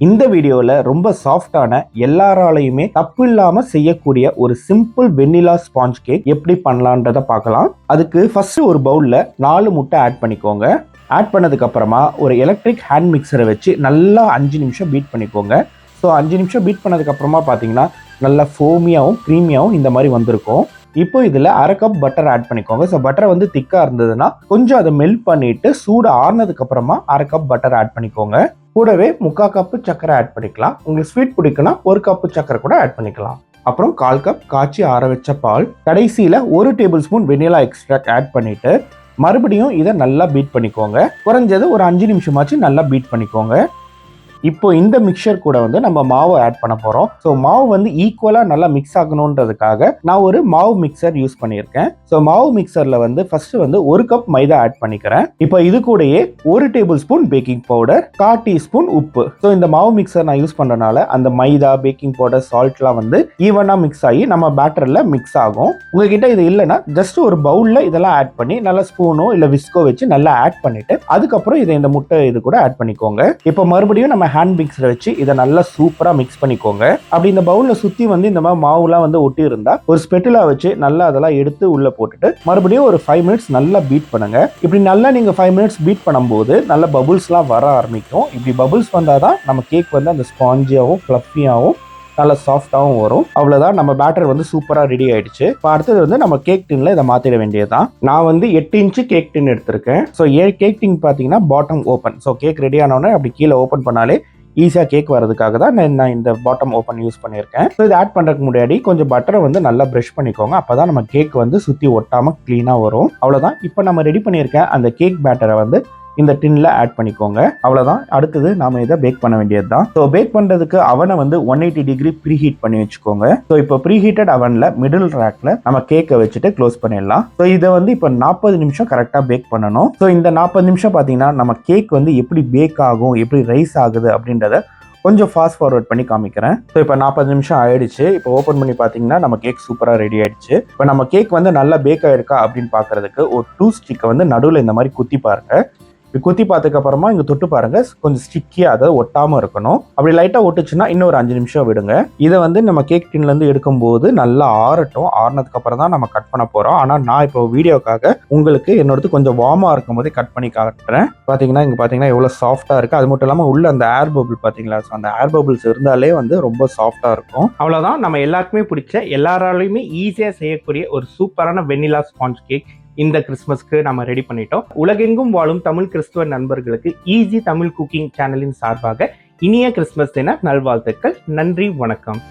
இந்த வீடியோல ரொம்ப சாஃப்டான எல்லாராலையுமே தப்பு இல்லாம செய்யக்கூடிய ஒரு சிம்பிள் வெண்ணிலா ஸ்பாஞ்ச் கேக் எப்படி பண்ணலான்றத பார்க்கலாம். அதுக்கு ஃபர்ஸ்ட் ஒரு பவுல்ல 4 முட்டை ஆட் பண்ணிக்கோங்க. ஆட் பண்ணதுக்கு அப்புறமா ஒரு எலக்ட்ரிக் ஹேண்ட் மிக்சரை வச்சு நல்லா 5 நிமிஷம் பீட் பண்ணிக்கோங்க. ஸோ 5 நிமிஷம் பீட் பண்ணதுக்கு அப்புறமா பார்த்தீங்கன்னா நல்லா ஃபோமியாகவும் க்ரீமியாகவும் இந்த மாதிரி வந்திருக்கும். இப்போ இதில் 1/2 கப் பட்டர் ஆட் பண்ணிக்கோங்க. ஸோ பட்டர் வந்து திக்காக இருந்ததுன்னா கொஞ்சம் அதை மெல்ட் பண்ணிட்டு சூடு ஆறுனதுக்கு அப்புறமா 1/2 கப் பட்டர் ஆட் பண்ணிக்கோங்க. கூடவே 3/4 கப்பு சக்கரை ஆட் பண்ணிக்கலாம். உங்களுக்கு ஸ்வீட் பிடிக்குன்னா 1 கப்பு சக்கரை கூட ஆட் பண்ணிக்கலாம். அப்புறம் 1/4 கப் காய்ச்சி ஆற வச்ச பால், கடைசியில் 1 tablespoon vanilla extract add பண்ணிட்டு மறுபடியும் இதை நல்லா பீட் பண்ணிக்கோங்க. குறைஞ்சது ஒரு 5 நிமிஷமாச்சு நல்லா பீட் பண்ணிக்கோங்க. இப்போ இந்த மிக்சர் கூட வந்து நம்ம மாவு ஆட் பண்ண போறோம். ஸோ மாவு வந்து ஈக்குவலா நல்லா மிக்ஸ் ஆகணுன்றதுக்காக நான் ஒரு மாவு மிக்சர் யூஸ் பண்ணியிருக்கேன். ஸோ மாவு மிக்சர்ல வந்து ஃபர்ஸ்ட் வந்து 1 கப் மைதா ஆட் பண்ணிக்கிறேன். இப்போ இது கூடயே 1 table spoon baking powder, 1/4 teaspoon உப்பு. ஸோ இந்த மாவு மிக்சர் நான் யூஸ் பண்றதுனால அந்த மைதா, பேக்கிங் பவுடர், சால்ட்லாம் வந்து ஈவனா மிக்ஸ் ஆகி நம்ம பேட்டர்ல மிக்ஸ் ஆகும். உங்ககிட்ட இது இல்லைன்னா ஜஸ்ட் ஒரு பவுல்ல இதெல்லாம் ஆட் பண்ணி நல்லா ஸ்பூனோ இல்ல விஸ்கோ வச்சு நல்லா ஆட் பண்ணிட்டு அதுக்கப்புறம் இதை இந்த முட்டை இது கூட ஆட் பண்ணிக்கோங்க. இப்போ மறுபடியும் நம்ம ஹேண்ட் மிக்ஸரை வச்சு இதை நல்லா சூப்பரா மிக்ஸ் பண்ணிக்கோங்க. அப்படி இந்த பவுல்ல சுத்தி வந்து இந்த மாதிரி மாவுலாம் வந்து ஒட்டி இருந்தா ஒரு ஸ்பெட்டுலா வச்சு நல்லா அதெல்லாம் எடுத்து உள்ள போட்டுட்டு மறுபடியும் ஒரு 5 மினிட்ஸ் நல்லா பீட் பண்ணுங்க. இப்படி நல்லா நீங்க 5 மினிட்ஸ் பீட் பண்ணும்போது நல்ல பபுள்ஸ்லாம் வர ஆரம்பிக்கும். இப்படி பபுள்ஸ் வந்தாதான் நம்ம கேக் வந்து அந்த ஸ்பாஞ்சியாகவும் ஃப்ளஃபியாகவும் நல்லா சாஃப்டாகவும் வரும். அவ்வளோதான், நம்ம பேட்டர் வந்து சூப்பராக ரெடி ஆயிடுச்சு. இப்போ அடுத்தது வந்து நம்ம கேக் டின்ல இதை மாற்றிட வேண்டியதுதான். நான் வந்து 8 இன்ச்சு கேக் டின் எடுத்திருக்கேன். ஸோ கேக் டின் பார்த்தீங்கன்னா bottom open. So cake ready ஆனோடனே அப்படி கீழே ஓப்பன் பண்ணாலே ஈஸியாக கேக் வரதுக்காக தான் நான் இந்த பாட்டம் ஓப்பன் யூஸ் பண்ணியிருக்கேன். ஸோ இது ஆட் பண்ணுறதுக்கு முன்னாடி கொஞ்சம் பட்டரை வந்து நல்லா ப்ரஷ் பண்ணிக்கோங்க. அப்போ தான் நம்ம கேக் வந்து சுற்றி ஒட்டாமல் க்ளீனாக வரும். அவ்வளோதான், இப்போ நம்ம ரெடி பண்ணியிருக்கேன் அந்த கேக் பேட்டரை வந்து இந்த டின்ல ஆட் பண்ணிக்கோங்க. அவ்வளவுதான், அடுத்தது நாம இதை பேக் பண்ண வேண்டியது தான். ஸோ பேக் பண்றதுக்கு அவனை வந்து 180 டிகிரி ப்ரீ ஹீட் பண்ணி வச்சுக்கோங்க. ஸோ இப்போ ப்ரீ ஹீட்டட் அவன்ல மிடில் ரேக்ல நம்ம கேக்கை வச்சுட்டு க்ளோஸ் பண்ணிடலாம். ஸோ இதை வந்து இப்போ 40 நிமிஷம் கரெக்டா பேக் பண்ணணும். ஸோ இந்த 40 நிமிஷம் பார்த்தீங்கன்னா நம்ம கேக் வந்து எப்படி பேக் ஆகும், எப்படி ரைஸ் ஆகுது அப்படின்றத கொஞ்சம் ஃபாஸ்ட் ஃபார்வர்ட் பண்ணி காமிக்கிறேன். ஸோ இப்போ 40 நிமிஷம் ஆயிடுச்சு. இப்போ ஓப்பன் பண்ணி பார்த்தீங்கன்னா நம்ம கேக் சூப்பராக ரெடி ஆயிடுச்சு. இப்போ நம்ம கேக் வந்து நல்லா பேக் ஆயிருக்கா அப்படின்னு பார்க்கறதுக்கு ஒரு 2 ஸ்டிக்கை வந்து நடுவில் இந்த மாதிரி குத்தி பாருங்க. குத்தி பார்த்ததுக்கு அப்புறமா இங்க தொட்டு பாருங்க, கொஞ்சம் ஸ்டிக்கியா, அதாவது ஒட்டாம இருக்கணும். அப்படி லைட்டா ஒட்டுச்சுன்னா இன்னும் ஒரு 5 நிமிஷம் விடுங்க. இதை வந்து நம்ம கேக் டின்ல இருந்து எடுக்கும்போது நல்லா ஆறட்டும். ஆறுனதுக்கு அப்புறம் தான் நம்ம கட் பண்ண போறோம். ஆனா நான் இப்போ வீடியோக்காக உங்களுக்கு என்னோடது கொஞ்சம் வார்மா இருக்கும் போதே கட் பண்ணி காட்டுறேன். பாத்தீங்கன்னா இங்க பாத்தீங்கன்னா எவ்வளவு சாஃப்டா இருக்கு. அது மட்டும் இல்லாம உள்ள அந்த ஏர் பபிள் பாத்தீங்களா, அந்த ஏர் பபிள்ஸ் இருந்தாலே வந்து ரொம்ப சாஃப்டா இருக்கும். அவ்வளவுதான், நம்ம எல்லாருக்குமே பிடிச்ச, எல்லாராலையுமே ஈஸியா செய்யக்கூடிய ஒரு சூப்பரான வெண்ணிலா ஸ்பாஞ்ச் கேக் இந்த கிறிஸ்மஸ்க்கு நம்ம ரெடி பண்ணிட்டோம். உலகெங்கும் வாழும் தமிழ் கிறிஸ்துவ நண்பர்களுக்கு ஈஸி தமிழ் குக்கிங் சேனலின் சார்பாக இனிய கிறிஸ்மஸ் தின நல்வாழ்த்துக்கள். நன்றி, வணக்கம்.